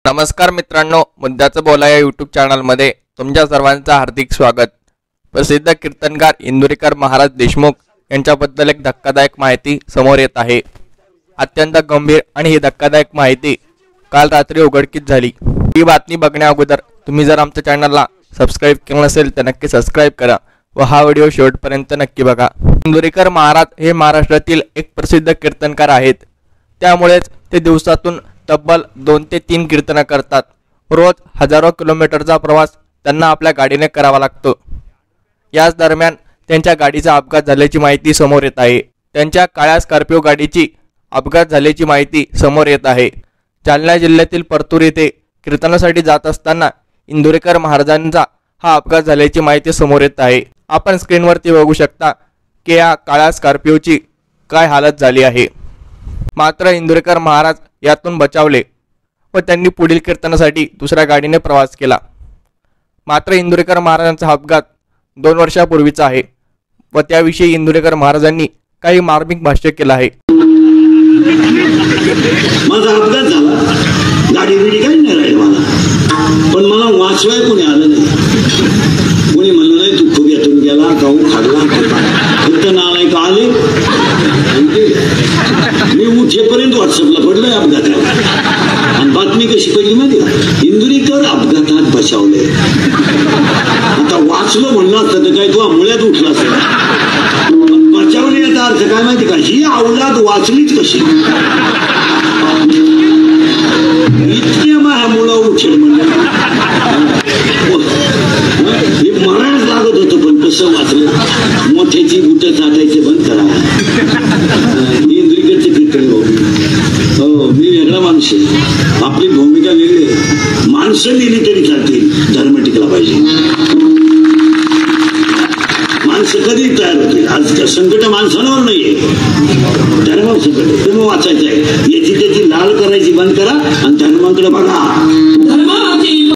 नमस्कार मित्रांनो, मुद्द्याचं बोला या यूट्यूब चॅनलमध्ये तुमच्या सर्वांचं हार्दिक स्वागत। प्रसिद्ध कीर्तनकार इंदुरीकर महाराज देशमुख यांच्याबद्दल एक धक्कादायक माहिती समोर येत आहे। अत्यंत गंभीर आणि ही धक्कादायक माहिती काल रात्री उघडकीस झाली। ही बातमी बघण्या अगोदर तुम्ही जर आमच्या चॅनलला सबस्क्राइब केलं नसेल तर नक्की सबस्क्राइब करा व हा व्हिडिओ शेवटपर्यंत नक्की बघा। इंदुरीकर महाराज हे महाराष्ट्रातील एक प्रसिद्ध कीर्तनकार आहेत, त्यामुळेच ते दिवसातून तब्बल 2 ते 3 कीर्तन करतात। रोज हजारो किलोमीटरचा प्रवास त्यांना आपल्या गाडीने करावा लागतो। याच दरम्यान त्यांच्या गाडीचा अपघात झाल्याची माहिती समोर येत आहे। त्यांच्या काळ्या स्कॉर्पिओ गाडीची अपघात झाल्याची माहिती समोर येत आहे। जालना जिल्ह्यातील परतूर येथे कीर्तनासाठी जात असताना इंदुरीकर महाराजांचा हा अपघात झाल्याची माहिती समोर येत आहे। आपण स्क्रीनवरती बघू शकता की या काळ्या स्कॉर्पिओची काय हालत झाली आहे। मात्र इंदुरीकर महाराज यातून बचावले व त्यांनी पुढील कीर्तनासाठी दुसऱ्या गाडीने प्रवास केला। मात्र इंदुरीकर महाराजांचा अपघात 2 वर्षापूर्वीचा आहे व त्याविषयी इंदुरीकर महाराजांनी काही मार्मिक भाष्य केलं आहे। माझा अपघात झाला, गाडी बिडी काही नाही राहिली मला, पण मला वाचवाय कोणी आलं नाही। कोणी म्हणलं नाही तू खूप यातून गेला, गाऊ खाल्ला, फक्त नालायक आले। मी उठेपर्यंत व्हॉट्सअपला पडलोय अपघाताला आणि बातमी कशी पडली माहिती का, इंदुरीकर अपघातात बचावले। आता वाचलो म्हणलं असतं तर काय तू मुळ्यात उठला असता, पण बचावले याचा अर्थ काय माहिती का, ही अवलाद वाचलीच कशी। इतके माझ्या मुलं उठेल म्हणजे हे मरणच लागत होतं, पण कसं वाचलं। मोठ्याची गुट चाटायचे बंद करा। इंदुरीकरचे कीर्तन हो, मी वेगळा माणूस आहे, आपली भूमिका वेगळी आहे। माणसं लिहिली तरी चालतील, धर्म टिकला पाहिजे। माणसं कधी तयार होतील, आज संकट माणसांवर नाहीये, धर्मावर संकट। धर्म वाचायचं आहे, याची त्याची लाल करायची बंद करा आणि धर्माकडे बघा। धर्म